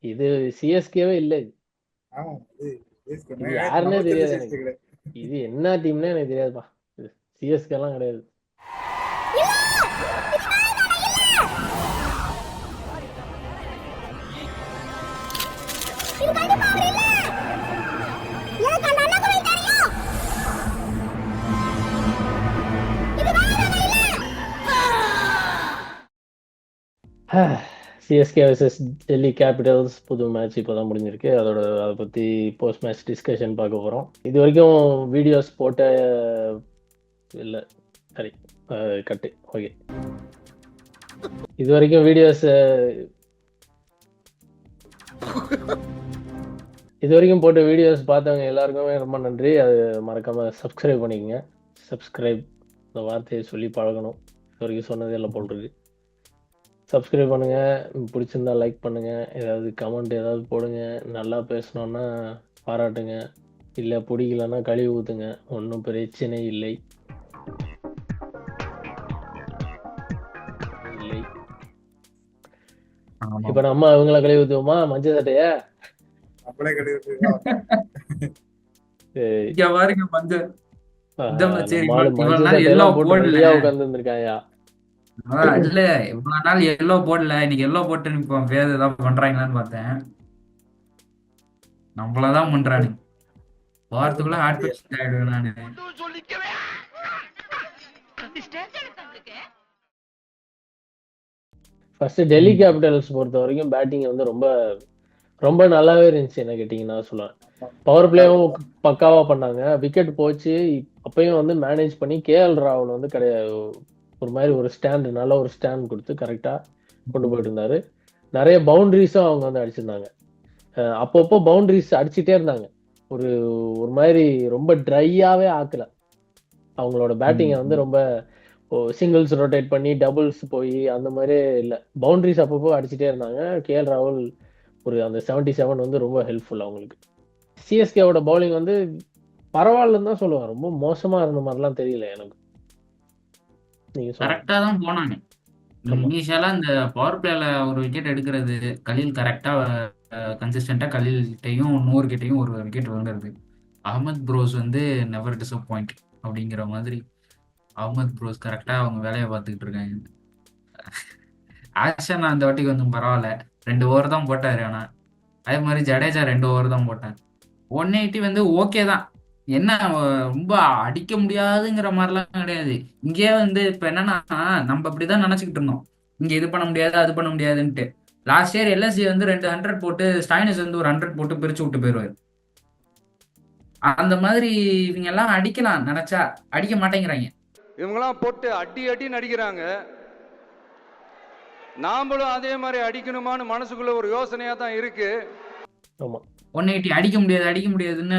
இது சிஎஸ்கேவே இல்ல இது. ஆமா இது யாருன்னே தெரியாது எனக்கு. இது என்ன டீம்னே எனக்கு தெரியாதுப்பா. சிஎஸ்கே எல்லாம் கிடையாது. சிஎஸ்கே வர்சஸ் டெல்லி கேபிட்டல்ஸ் புது மேட்ச் இப்போதான் முடிஞ்சிருக்கு. அதை பற்றி போஸ்ட் மேட்ச் டிஸ்கஷன் பார்க்க போகிறோம். இது வரைக்கும் வீடியோஸ் போட்ட இல்லை சரி கட்டு ஓகே. இது வரைக்கும் போட்ட வீடியோஸ் பார்த்தவங்க எல்லாருக்குமே ரொம்ப நன்றி. அது மறக்காமல் சப்ஸ்கிரைப் பண்ணிக்கங்க. சப்ஸ்கிரைப் இந்த வார்த்தையை சொல்லி பழகணும். இது வரைக்கும் சொன்னதே இல்லை போல் இருக்கு. சப்ஸ்கிரைப் பண்ணுங்க, பிடிச்சிருந்தா லைக் பண்ணுங்க, ஏதாவது கமெண்ட் ஏதாவது போடுங்க. நல்லா பேசணும்னா பாராட்டுங்க, இல்லை பிடிக்கலன்னா கழுவி ஊற்றுங்க, ஒன்றும் பிரச்சனை இல்லை. இப்ப நம்ம அவங்கள கழுவி ஊத்துவோமா மஞ்சள் சட்டைய? உட்கார்ந்து இருந்திருக்காயா? இல்ல இவ்வளவு நாள் எல்லோ போடல, இன்னைக்கு எல்லோ போட்டு நிப்போம். வேற ஏதாவது பண்றாங்களான்னு பார்த்தேன். நம்மளதான் பண்றானுங்க. வாரத்துக்குள்ள ஹார்ட் பேஷண்ட் ஆயிடுவேன் நானு. ஃபர்ஸ்ட் டெல்லி கேபிட்டல்ஸ் பொறுத்த வரைக்கும் பேட்டிங் வந்து ரொம்ப ரொம்ப நல்லாவே இருந்துச்சு. என்ன கேட்டீங்கன்னா சொல்லுவேன். பவர் பிளேவும் பக்காவா பண்ணாங்க. விக்கெட் போச்சு, அப்பயும் வந்து மேனேஜ் பண்ணி கேஎல் ராகுல் வந்து ஒரு மாதிரி ஒரு ஸ்டாண்ட், நல்ல ஒரு ஸ்டாண்ட் கொடுத்து கரெக்டா கொண்டு போயிட்டு இருந்தாரு. நிறைய பவுண்டரிஸும் அவங்க வந்து அடிச்சிருந்தாங்க. அப்பப்போ பவுண்டரிஸ் அடிச்சுட்டே இருந்தாங்க. ஒரு மாதிரி ரொம்ப ட்ரையாவே ஆக்கல. அவங்களோட பேட்டிங்கை வந்து ரொம்ப சிங்கிள்ஸ் ரொட்டேட் பண்ணி டபுள்ஸ் போய் அந்த மாதிரியே இல்லை. பவுண்டரிஸ் அப்பப்போ அடிச்சுட்டே இருந்தாங்க. கேஎல் ராகுல் அந்த 77 வந்து ரொம்ப ஹெல்ப்ஃபுல் அவங்களுக்கு. சிஎஸ்கேவோட பவுலிங் வந்து பரவாயில்லன்னு தான் சொல்லுவேன். ரொம்ப மோசமா இருந்த மாதிரிலாம் தெரியல எனக்கு. நீங்க கரெக்டா தான் போனாங்க. இனிஷியலா இந்த பவர் பிளேல ஒரு விக்கெட் எடுக்கிறது, கலீல் கரெக்டா கன்சிஸ்டன்டா கலீல்கிட்டையும் 100 கிட்டையும் ஒரு விக்கெட் வாங்குறது. அகமது ப்ரோஸ் வந்து நெவர் டிசப்பாயிண்ட் அப்படிங்கிற மாதிரி அகமது ப்ரோஸ் கரெக்டா அவங்க வேலையை பார்த்துக்கிட்டு இருக்காங்க. ஆக்ஷன் அந்த வாட்டிக்கு கொஞ்சம் பரவாயில்ல, 2 ஓவர் தான் போட்டாரு. ஆனா அதே மாதிரி ஜடேஜா 2 ஓவர் தான் போட்டாங்க. 180 வந்து ஓகே தான். என்ன ரொம்ப அடிக்க முடியாதுங்கிற மாதிரிலாம் கிடையாது. இங்கேயே வந்து இப்ப என்னன்னா நம்ம அப்படிதான் நினைச்சுக்கிட்டு இருந்தோம், இங்க இது பண்ண முடியாது அது பண்ண முடியாதுன்ட்டு. லாஸ்ட் இயர் எல்எஸ்சி வந்து 200 போட்டு ஸ்டைனஸ் வந்து ஒரு 100 போட்டு பிரிச்சு விட்டு போயிடுவாரு. அந்த மாதிரி இவங்க எல்லாம் அடிக்கலாம் நினைச்சா அடிக்க மாட்டேங்கிறாங்க. இவங்கெல்லாம் போட்டு அடி அடி நடிக்கிறாங்க. நாமளும் அதே மாதிரி அடிக்கணுமான்னு மனசுக்குள்ள ஒரு யோசனையா தான் இருக்கு. 180 அடிக்க முடியாதுன்னு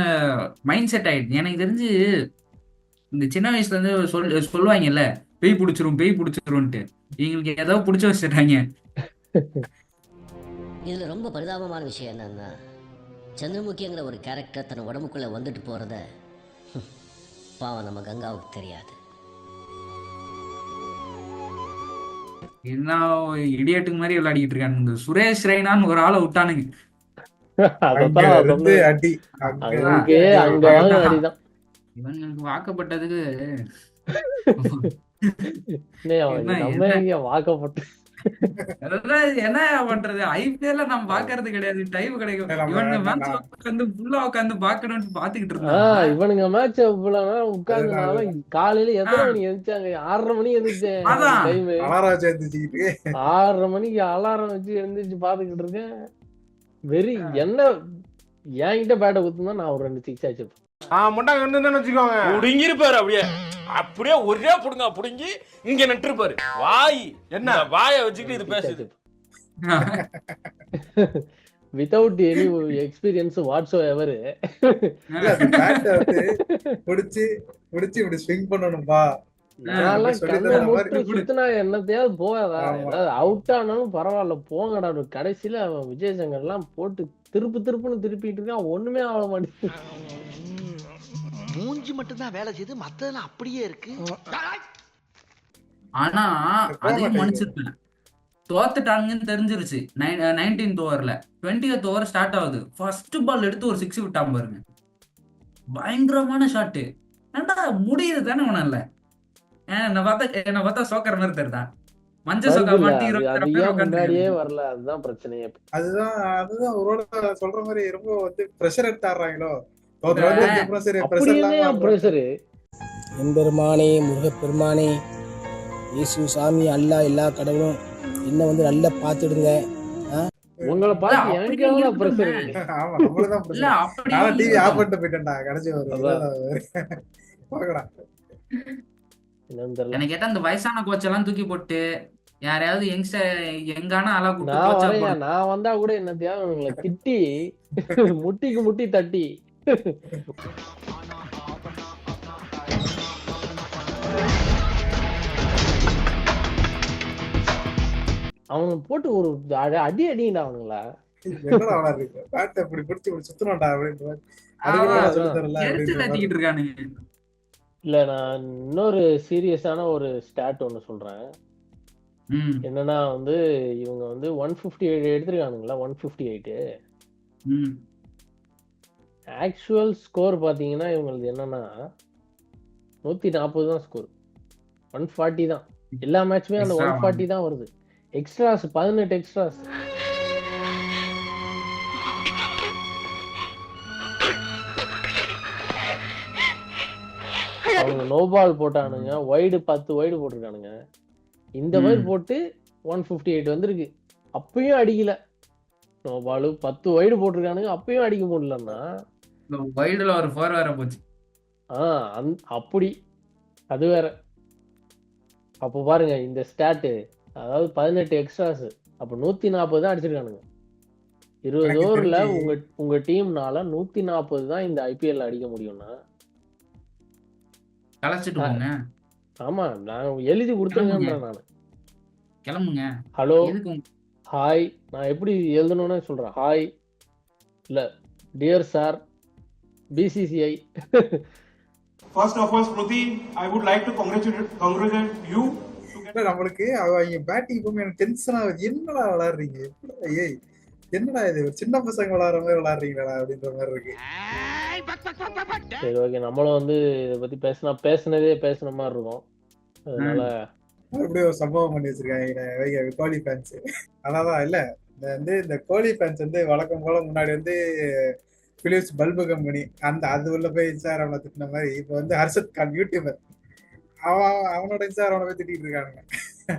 மைண்ட் செட் ஆயிடுச்சு. எனக்கு தெரிஞ்சு இந்த சின்ன வயசுல இருந்து சொல்லுவாங்கல்ல, பேய் பிடிச்சிரும்ட்டு, இவங்களுக்கு ஏதோ பிடிச்ச வச்சுட்டாங்க. இதுல ரொம்ப பரிதாபமான விஷயம் என்னன்னா, சந்திரமுகிங்கிற ஒரு கேரக்டர் தன் உடம்புக்குள்ள வந்துட்டு போறத பாவம் நம்ம கங்காவுக்கு தெரியாது. என்ன இடியட்டுக்கு மாதிரி விளையாடிட்டு இருக்கானுங்க. சுரேஷ் ரெய்னான்னு ஒரு ஆளை விட்டானுங்க. இவங்களுக்கு வாக்கப்பட்டதுக்கு என்ன பண்றது, ஐபிஎல்ல நம்ம பாக்குறது கிடையாது, டைம் கிடைக்கும். இவனுங்க மேட்ச் உட்காந்து ஃபுல்லா உட்காந்து பாக்கணும்னு பாத்துக்கிட்டு இருந்தாங்க. இவனுங்க மேட்ச் உட்கார்ந்து காலையில எத்தனை மணி எழுந்திச்சாங்க? 6:30 மணி எழுந்திரிச்சேன். 6:30 மணிக்கு அலாரம் வச்சு எழுந்திரிச்சு பாத்துக்கிட்டு இருக்கேன். வெறி என்ன என்கிட்ட பேட்டை குத்துனா நான் ஒரு 2 6 ஆச்சு. அப்படியே ஒரே புடுங்க புடுங்கி இங்க நட்டுருப்பாரு. வாய் என்ன வாய வச்சுக்கிட்டு இது பேசுது. வித்தவுட் எனி எக்ஸ்பீரியன்ஸ் வாட்ஸ் எவர். புடிச்சு இப்படி ஸ்விங் பண்ணணும்பா. சுத்தினா என்னத்தையாவது போகாதா? ஏதாவது அவுட் ஆனாலும் பரவாயில்ல போங்கடா. கடைசியில அவன் விஜயசங்கர் எல்லாம் போட்டு திருப்புன்னு திருப்பிட்டு இருக்கான். ஒண்ணுமே ஆக மாட்டேங்குது. மூஞ்சி மட்டும் தான் வேலை செய்து, மத்ததெல்லாம் அப்படியே இருக்கு. ஆனா அதையும் மன்னிச்சிருப்பேன். தோத்துட்டாங்கன்னு தெரிஞ்சிருச்சு. 19th ஓவர்ல 20th ஓவர் ஸ்டார்ட் ஆகுது. ஃபர்ஸ்ட் பால் எடுத்து ஒரு 6 விட்டான் பாருங்க, பயங்கரமான ஷாட்டு. ஏன்டா முடியுது தானே உனல்ல. என்ன பார்த்தா சோக்கர் மாதிரி தெரியுதா? மஞ்ச சொக்கா வருது இல்ல, மாட்டி அது 20 அது பேர் ஏன் முன்னாடியே உட்காந்துருக்காங்க. வரல, அதுதான் பிரச்சனையே. அதுதான் ஒருவேளை சொல்ற மாதிரி ரொம்ப வந்து பிரஷர் எடுத்தாடுறாங்களோ. இந்த தெரிஞ்சப்பறம் சரி அப்படி பிரஷர் என்ன இல்லாம ப்ரெஷரு? எம்பெருமானே முருகப்பெருமானே இயேசு சாமி அல்லா எல்லா கடவுளும் என்ன வந்து நல்லா பார்த்துடுங்க. உங்களை இல்ல பார்த்து அப்படி எனக்கு எவ்வளவு ப்ரெஷர் இருக்கட்டுமே. இருக்கு? ஆமா நம்மளுதான் இல்ல பிரஷர். அப்படி நான் டிவி ஆஃப் இருக்கட்டும். பண்ணிட்டு போயிட்டேன்டா கடைசி ஒரு அதான் பாக்கடா. என்னன்னு தெரியல. எனக்கு கேட்டா இந்த வயசான கோச் எல்லாம் தூக்கி போட்டு யாரையாவது யங்ஸ்டர் யங்கான ஆளா கூப்பிட்டு நான் கோச்சா வரையா, போடணும். நான் வந்தா கூட என்ன தேவை உங்களை திட்டி முட்டிக்கு முட்டி தட்டி அவங்க போட்டு ஒரு அடி அடிங்கடா அவனுங்களா. என்னடா விளையாடுறீங்க பேட்டை இப்படி பிடிச்சி இப்படி சுத்தணும்டா அப்படின்னு ஆமா, அதுக்கு சொல்லி தரல எரிச்சல் அப்படின்ற மாதிரி. ஏத்திக்கிட்டு இருக்கானுங்க. இல்ல, நான் இன்னொரு சீரியஸான ஒரு ஸ்டாட் ஒன்னு சொல்றேன். ம் என்னன்னா வந்து இவங்க வந்து 158 எடுத்திருக்கானுங்களா, 158. ம் ஆக்சுவல் ஸ்கோர் பாத்தீங்கன்னா இவங்களுக்கு என்னன்னா 140 தான் ஸ்கோர், 140 தான். எல்லா மேட்சுமே அந்த எக்ஸ்ட்ரா 140 தான் வருது. Extras 18 extras. அவங்க நோ பால் போட்டானுங்க, வைடு 10 வைடு போட்டிருக்கானுங்க. இந்த மாதிரி போட்டு 158 வந்திருக்கு. அப்பயும் அடிக்கல. நோ பால் 10 வைடு போட்டிருக்கானுங்க, அப்பயும் அடிக்க முடியலன்னா வைடுல ஒரு 4 வேற போச்சு. அப்படி அது வேற. அப்போ பாருங்க இந்த ஸ்டாட்டு, அதாவது 18 எக்ஸ்ட்ராஸ், அப்ப 140 தான் அடிச்சிருக்கானுங்க. 20 எனக்கு ஓவர்ல தெரிஞ்சு உங்க டீம்னால 140 தான் இந்த ஐபிஎல் அடிக்க முடியும்னா, கலைச்சிட்டு போங்க, ஆமா நான் எழுதி கொடுத்துருங்கன்றேன் நானு. கிளம்புங்க. ஹலோ, எதுக்கு ஹாய், நான் எப்படி எழுதணும்னு சொல்றேன். ஹாய் இல்ல, dear sir BCCI. First of all, Smruti, I would like to congratulate you. இல்ல, நம்மளுக்கு அவங்க பேட்டிங் போகும்போது எனக்கு டென்ஷன் ஆகுது. என்னடா விளையாடுறீங்க, ஏய் என்னடா இது ஒரு சின்ன பசங்க விளையாடுற மாதிரி விளையாடுறீங்களா அப்படின்ற மாதிரி இருக்கு. சரி ஓகே, நம்மளும் வந்து இதை பத்தி பேசின மாதிரி இருக்கும். அதனால மறுபடியும் ஒரு சம்பவம் பண்ணி வச்சிருக்காங்க கோலி ஃபேன்ஸ். அதான் இல்ல, இந்த கோலி ஃபேன்ஸ் வந்து வழக்கம் போல முன்னாடி வந்து பிலிப்ஸ் பல்பு கம்பெனி அது உள்ள போய் இன்ஸ்டாகிராம்ல திட்டின மாதிரி இப்ப வந்து ஹர்ஷத் கான் யூடியூபர் அவனோட இன்ஸ்டாகிராம்ல போய் திட்டிட்டு இருக்கானுங்க.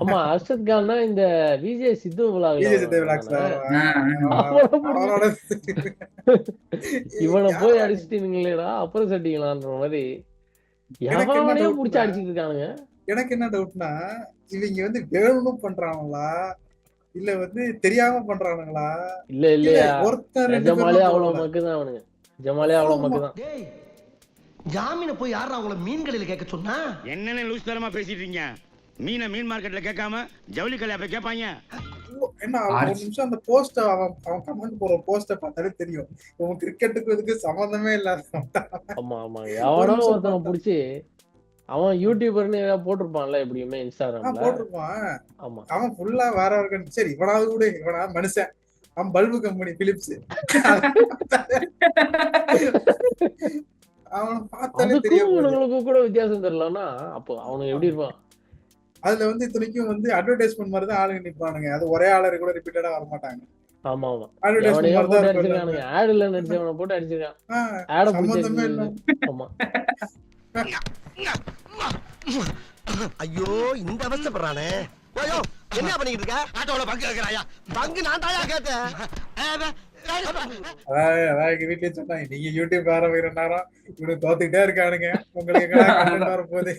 ஆமா, ஹர்ஷத் கான்னா இந்த விஜய் சித்து அவனோட இவனை போய் அடிச்சுட்டீங்களேடா அப்புறம் சட்டிங்களான்ற மாதிரி எவனையும் புடிச்சு அடிச்சுட்டு இருக்கானுங்க. எனக்கு என்ன டவுட்னா, இவங்க வந்து வேணும்னு பண்றாங்களா இல்ல வந்து தெரியாம பண்றானுங்களா? இல்ல இல்லையா, ஒருத்தர் நிஜமாலே அவ்வளவு மக்குதான் அவனுங்க, நிஜமாலே அவ்வளவு மக்குதான். ஜாமீன போய் யாரா அவங்கள மீன் கடையில கேட்க சொன்னா? என்னன்னு லூஸ் தரமா பேசிட்டு இருக்கீங்க? மீன் மார்க்கெட்ல கேட்காம ஜவுளி கடையில போய் கேட்பாங்க. என்ன ஒரு நிமிஷம் அந்த போஸ்ட் அவன் கமெண்ட் போற போஸ்ட பார்த்தாலே தெரியும் உன் கிரிக்கெட்டுக்கு இதுக்கு சம்பந்தமே இல்லாத. ஆமா ஆமா, எவனோ ஒருத்தவன் புடிச்சு அவன் யூடியூபர்னு ஏதாவது போட்டிருப்பான்ல எப்படியுமே இன்ஸ்டாகிராம்ல போட்டிருப்பான். ஆமா, அவன் ஃபுல்லா வேற இருக்கு. சரி இவனாவது கூட இவனா மனுஷன், அவன் பல்பு கம்பெனி பிலிப்ஸ், அவனை பார்த்தாலே தெரியும். அதுக்கும் கூட வித்தியாசம் தெரியலன்னா அப்போ அவனுக்கு எப்படி இருப்பான்? அதுல வந்து இத்தனைக்கும் வந்து அட்வர்டைஸ்மெண்ட் மாதிரி தான் ஆளுங்க நிப்பானுங்க. அது ஒரே ஆளரு கூட ரிப்பீட்டடா வர மாட்டாங்க. ஆமா ஆமா, அட்வர்டைஸ்மெண்ட் எவனையோ மாதிரி போட்டு தான் அடிச்சிருக்கானுங்க, ஆடுல நடிச்சவனை போட்டு அடிச்சிருக்கான். ஆட சம்பந்தமே இல்ல. ஆமா, ஐயோ இந்த அவஸ்தைப்படுறானே. ஐயோ என்ன பண்ணிட்டு இருக்க? ஆட்டோல பங்கு கேக்குறாயா? பங்கு நான் தாயா கேட்டேன். அதான் எங்க வீட்லயே சொன்னாங்க, நீங்க யூடியூப் ஆரம்பிக்கிற நேரம் இவனு தோத்துக்கிட்டே இருக்கானுங்க, உங்களுக்கு வர போகுது.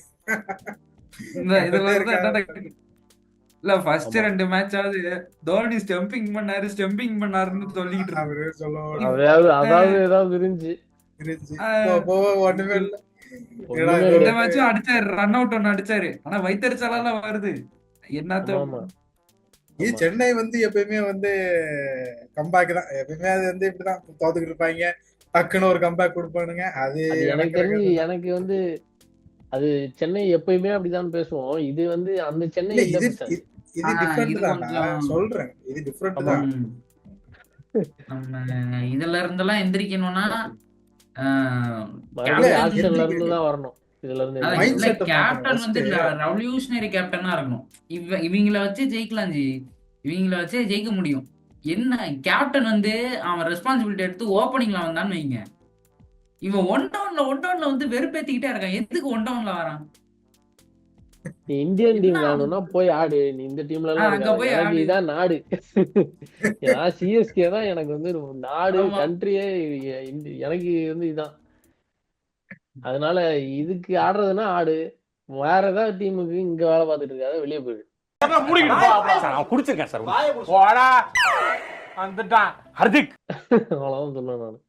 இல்ல ஃபர்ஸ்ட் 2 மேட்ச் ஆவது தோனி ஸ்டம்பிங் பண்ணாருன்னு சொல்லிட்டு அவரு சொல்லுவோம் அதாவது ஏதாவது இருந்துச்சு. ஒண்ணுமே இல்ல. இந்த மேட்சும் அடிச்சாரு, ரன் அவுட் ஒன்னு அடிச்சாரு. ஆனா வைத்தறிச்சலாம் வருது என்னத்த. சென்னை வந்து எப்பயுமே வந்து கம்பேக் தான், எப்பயுமே அது வந்து இப்படிதான் தோத்துக்கிட்டு இருப்பாங்க, டக்குன்னு ஒரு கம்பேக் கொடுப்பானுங்க. அது எனக்கு தெரிஞ்சு எனக்கு வந்து அது சென்னை எப்பயுமே அப்படிதான் பேசுவோம். இது வந்து அந்த சென்னை இது டிஃபரெண்ட் இது தான்டா, கொஞ்சம் சொல்றேன். இது டிஃபரெண்ட் தான். ம், நம்ம இதுல இருந்தெல்லாம் எந்திரிக்கணும்னா மறுபடியும் இல்ல, ஆக்ஷன்ல கேப்டன் இருந்து தான் வரணும். இதுல இருந்து அதான் மைண்ட் எந்திரிக்கணும். இல்ல செட் மாத்தணும் கேப்டன் வந்து ஃபர்ஸ்ட். ரெவல்யூஷனரி கேப்டனா இருக்கணும். இவங்கள வச்சு ஜெயிக்கலாம் ஜி, இவங்கள வச்சே ஜெயிக்க முடியும். என்ன கேப்டன் வந்து அவன் ரெஸ்பான்சிபிலிட்டி எடுத்து ஓப்பனிங்ல வந்தான்னு வைங்க, இவன் ஒன் டவுன்ல வந்து வெறுப்பேத்திக்கிட்டே இருக்கான். எதுக்கு ஒன் டவுன்ல வரான்? நீ இந்தியன் என்ன டீம் விளையாடணும்னா போய் ஆடு. நீ இந்த டீம்ல எல்லாம் அங்க இருக்காது. போய் எனக்கு ஆடு. இதான் நாடு. நான் சிஎஸ்கே தான் எனக்கு வந்து நாடு, ஆமா. கண்ட்ரியே. எனக்கு வந்து இதான். அதனால இதுக்கு ஆடுறதுன்னா ஆடு. வேற ஏதாவது டீமுக்கு இங்க வேலை பார்த்துட்டு இருக்காத, வெளியே போயிடு. குடிச்சிருக்கேன் சார். போடா வந்துட்டான் ஹர்திக். அவ்வளவுதான் சொல்லுவேன் நான்.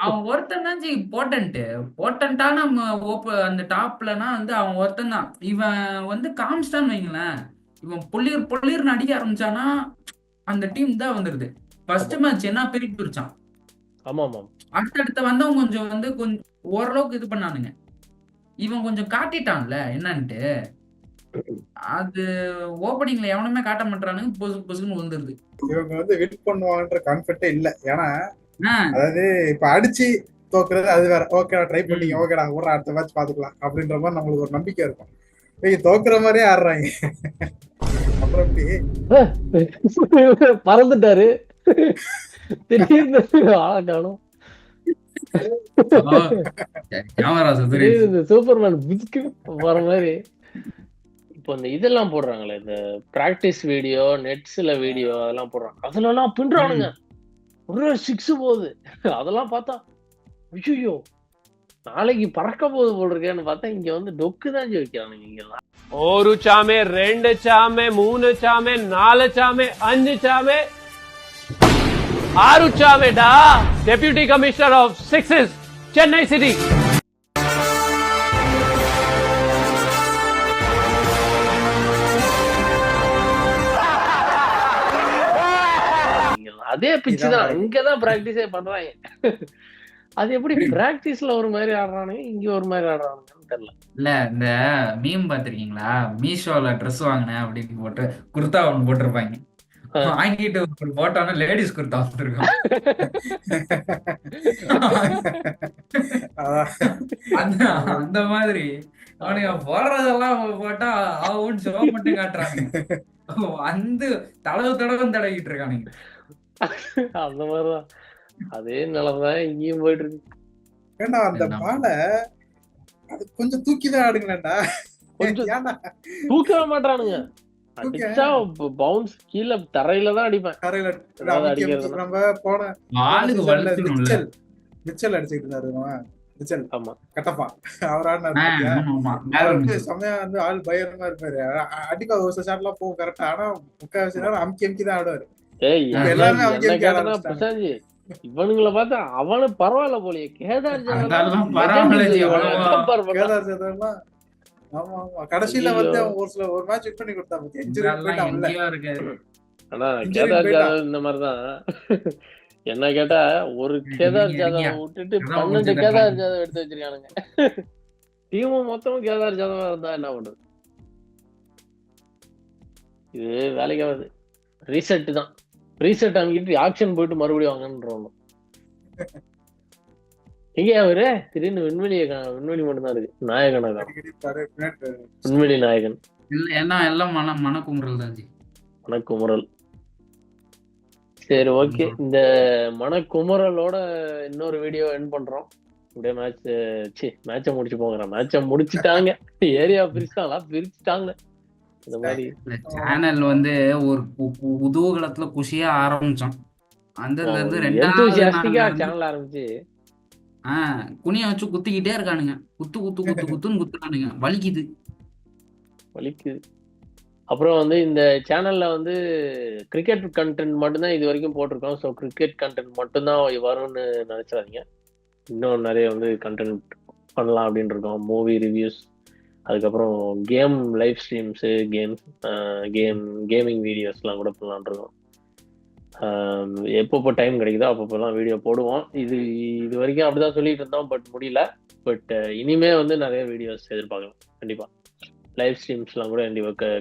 அவன் ஒருத்தன் தான் ஜி போட்டன்ட்டான அந்த டாப்லனா வந்து அவன் ஒருத்தன் தான். இவன் வந்து காம்ஸ்டான்னு வைங்களேன், இவன் பொள்ளிர்னு அடிக்க ஆரம்பிச்சானா அந்த டீம் தான் வந்துருது. ஃபர்ஸ்ட் ஆமா மேட்ச் என்ன பிரிச்சான். ஆமா ஆமா. அடுத்தடுத்த வந்தவன் கொஞ்சம் ஓரளவுக்கு இது பண்ணானுங்க. இவன் கொஞ்சம் காட்டிட்டான்ல என்னன்ட்டு, அது ஓப்பனிங்ல எவனுமே காட்ட மாட்டானுங்க, பொசுன்னு வந்துருது. இவங்க வந்து வின் பண்ணுவாங்கன்ற கான்ஃபிடென்ட்டே இல்ல. ஏன்னா ஆ, அதாவது இப்ப அடிச்சு தோக்குறது அது வேற. ஓகேடா ட்ரை பண்ணீங்க, ம். ஓகேடா ஒரு அடுத்த மேட்ச் பாத்துக்கலாம் அப்படின்ற மாதிரி நம்மளுக்கு ஒரு நம்பிக்கை இருக்கும். இவங்க தோக்குற மாதிரியே ஆடுறாங்க. அப்புறம் எப்படி பறந்துட்டாரு. திடீர்னு ஆளை காணோம். கேமரா சுத்துறிடுச்சு. திடீர்னு இந்த சூப்பர்மேன் பிஸ்கு வர மாதிரி. இப்போ இந்த இதெல்லாம் போடுறாங்களே, இந்த பிராக்டிஸ் வீடியோ, நெட்ஸ்ல வீடியோ அதெல்லாம் போடுறாங்க. அதுல எல்லாம் பின்றானுங்க. ம். ஒரு 6 போகுது. அதெல்லாம் பார்த்தா ஐயோ நாளைக்கு பறக்க போகுது போல் இருக்கேன்னு பார்த்தா இங்க வந்து டொக்கு தான் வைக்கிறானுங்க இங்கெல்லாம். ஒரு சாமே, ரெண்டு சாமே, மூணு சாமே, நாலு சாமே, அஞ்சு சாமே, ஆறு சாமேடா. Deputy commissioner of sixes, Chennai city. அதே பிச்சு தான், இங்கதான் பிராக்டிஸே பண்றாங்க. அது எப்படி பிராக்டிஸ்ல ஒரு மாதிரி ஆடுறானுங்க, இங்க ஒரு மாதிரி ஆடுறானுங்கன்னு தெரியல. இல்ல இந்த மீம் பாத்திருக்கீங்களா, மீஷோல ட்ரெஸ் வாங்கினேன் அப்படின்னு போட்டு குர்தா ஒண்ணு போட்டிருப்பாங்க. வாங்கிட்டு ஒரு போட்டோன்னா லேடிஸ் குர்தா வந்துருக்கும். அந்த அந்த மாதிரி அவனுங்க போடுறதெல்லாம் போட்டா ஆவுன்னு சிவ மட்டும் காட்டுறாங்க. வந்து தடவும் தடவிட்டு இருக்கானுங்க. அந்த மாதிரிதான் அதே நிலைமைதான் இங்கேயும் போயிட்டு இருக்கு. ஏண்டா அந்த பாலை அது கொஞ்சம் தூக்கிதான் ஆடுங்களேன்டா. கொஞ்சம் ஏன்டா தூக்கவே மாட்டானுங்க. தூக்க அடிச்சா பவுன்ஸ் கீழே தரையில தான் அடிப்பேன். கரையில ஏதாவது அடிக்கிறதுனா. நம்ம போன ஆளுக்கு வலிக்கணும்ல. மிச்சல் அடிச்சுக்கிட்டு இருந்தாரு மிச்சல் ஆமா கட்டப்பா அவர் ஆடினாரு. அவருக்கு செம்மையா வந்து ஆள் பயங்கரமா இருப்பாரு. அடிப்பா ஒரு சில ஷாட் எல்லாம் போகும் கரெக்டா. ஆனா முக்கால்வாசி நேரம் அமுக்கி தான் ஆடுவாரு. ஏய் எல்லாருமே என்ன அமுக்கி கேட்டா ஆரம்பிச்சிட்டாங்க. பிரசாந்தி, இவனுங்களை பார்த்தா அவனு பரவாயில்ல போலயே. கேதார் அதெல்லாம் பரவாயில்ல ஜி, அவ்வளவா. கேதார் ஜாதவ்லாம் ஆமா ஆமா கடைசியில வந்து அவன் ஒரு மேட்ச் வின் பண்ணி கொடுத்தா பத்தி இன்ஜுரி இதெல்லாம் போயிட்டான். எங்கேயோ இருக்காது. ஆனா Injury கேதார் போயிட்டான். ஜாதவ் இந்த மாதிரிதான். என்ன கேட்டா ஒரு கேதார் ஜாதவ் விட்டுட்டு அதான் 12 முடிஞ்சு கேதார் கட்டுறாங்க. ஜாதவ் எடுத்து வச்சிருக்கானுங்க. டீமும் மொத்தமும் கேதார் ஜாதவா இருந்தா என்ன பண்றது? இது வேலைக்காவது. ரீசெட் தான். ரீசெட் அங்கிட்டு ஆக்ஷன் போயிட்டு மறுபடியும் வாங்கன்றோம். எங்க அவரு திடீர்னு விண்வெளி மட்டும்தான் இருக்கு. நாயகனா தான். அடிக்கடி பாரு, பின்னாடி விண்வெளி நாயகன். இல்ல எல்லாம் மனக்குமுறல் தான் ஜி. மனக்குமுறல். சரி ஓகே, இந்த மனக்குமுறலோட இன்னொரு வீடியோ எண்ட் பண்றோம். அப்படியே மேட்சை முடிச்சு போங்கிறேன். மேட்சை முடிச்சுட்டாங்க. ஏரியா பிரிச்சுட்டாங்க. இந்த மாதிரி சேனல் வந்து ஒரு குதூகலத்துல குஷியா ஆரம்பிச்சோம். அந்த இருந்து எந்தூசியாஸ்டிக்கா சேனல் ஆரம்பிச்சு குனிய வச்சு குத்திக்கிட்டே இருக்கானுங்க. குத்துன்னு குத்துறானுங்க. வலிக்குது. அப்புறம் வந்து இந்த சேனல்ல வந்து கிரிக்கெட் கண்டென்ட் மட்டும்தான் இது வரைக்கும் போட்டிருக்கோம். ஸோ கிரிக்கெட் கண்டென்ட் மட்டும்தான் வரும்னு நினைச்சாதீங்க. இன்னும் நிறைய வந்து கண்டென்ட் பண்ணலாம் அப்படின்னு இருக்கோம். மூவி ரிவ்யூஸ், அதுக்கப்புறம் கேம் லைவ் ஸ்ட்ரீம்ஸு, கேமிங் வீடியோஸ்லாம் கூட பண்ணலான் இருக்கோம். எப்பப்போ டைம் கிடைக்குதோ அப்பப்போலாம் வீடியோ போடுவோம். இது வரைக்கும் அப்படிதான் சொல்லிட்டு இருந்தோம், பட் முடியல. பட் இனிமே வந்து நிறைய வீடியோஸ் எதிர்பார்க்கலாம். கண்டிப்பா லைவ் ஸ்ட்ரீம்ஸ்லாம் கூட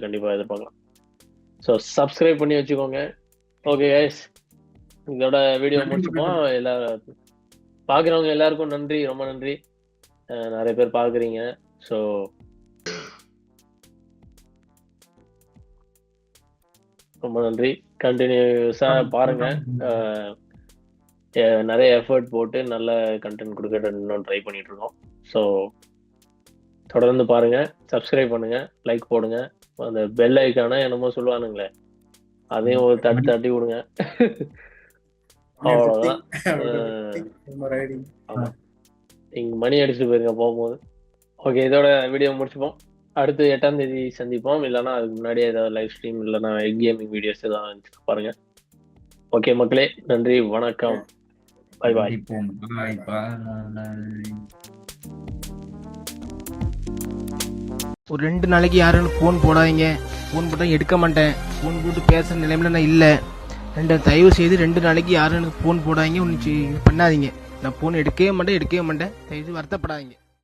கண்டிப்பா எதிர்பார்க்கலாம். ஸோ சப்ஸ்கிரைப் பண்ணி வச்சுக்கோங்க. ஓகே கைஸ், இதோட வீடியோ முடிச்சுப்போம். எல்லாரும் பார்க்குறவங்க எல்லாருக்கும் நன்றி, ரொம்ப நன்றி. நிறைய பேர் பார்க்குறீங்க. ஸோ ரொம்ப நன்றி. கண்டினியூஸாக பாருங்க. நிறைய எஃபர்ட் போட்டு நல்ல கண்டென்ட் கொடுக்க இன்னும் ட்ரை பண்ணிட்டு இருக்கோம். ஸோ தொடர்ந்து பாருங்க, சப்ஸ்கிரைப் பண்ணுங்க, லைக் போடுங்க, அந்த பெல் ஐக்கான என்னமோ சொல்லுவானுங்களே அதையும் ஒரு தட்டி விடுங்க. அவ்வளோதான். ஆமா, இங்க மணி அடிச்சுட்டு போயிருங்க போகும்போது. ஓகே, இதோட வீடியோ முடிச்சுப்போம். அடுத்து 8ஆம் தேதி சந்திப்போம். இல்லைன்னா அதுக்கு முன்னாடியே ஏதாவது லைவ் ஸ்ட்ரீம் இல்லைன்னா கேமிங் வீடியோஸ் ஏதாவது பாருங்க. ஓகே மக்களே, நன்றி, வணக்கம், பை பாய். ஒரு 2 நாளைக்கு யாரும் ஃபோன் போடாதீங்க. ஃபோன் போட்டால் எடுக்க மாட்டேன். ஃபோன் போட்டு பேசுகிற நிலைமையில நான் இல்லை. தயவு செய்து 2 நாளைக்கு யாரும் எனக்கு ஃபோன் போடாதீங்க. ஒன்று பண்ணாதீங்க. நான் ஃபோன் எடுக்கவே மாட்டேன். தயவு செய்து வருத்தப்படாதீங்க.